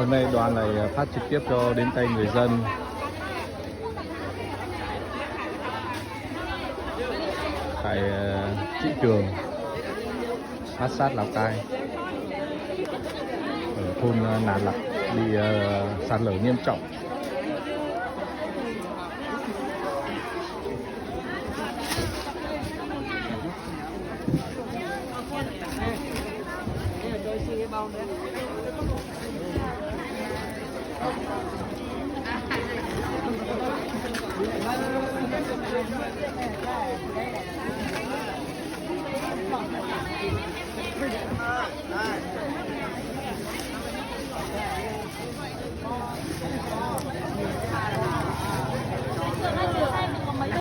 Hôm nay đoàn này phát trực tiếp cho đến tay người dân tại thị trường Bát Sát, Lào Cai, ở thôn Nà Lặc bị sạt lở nghiêm trọng.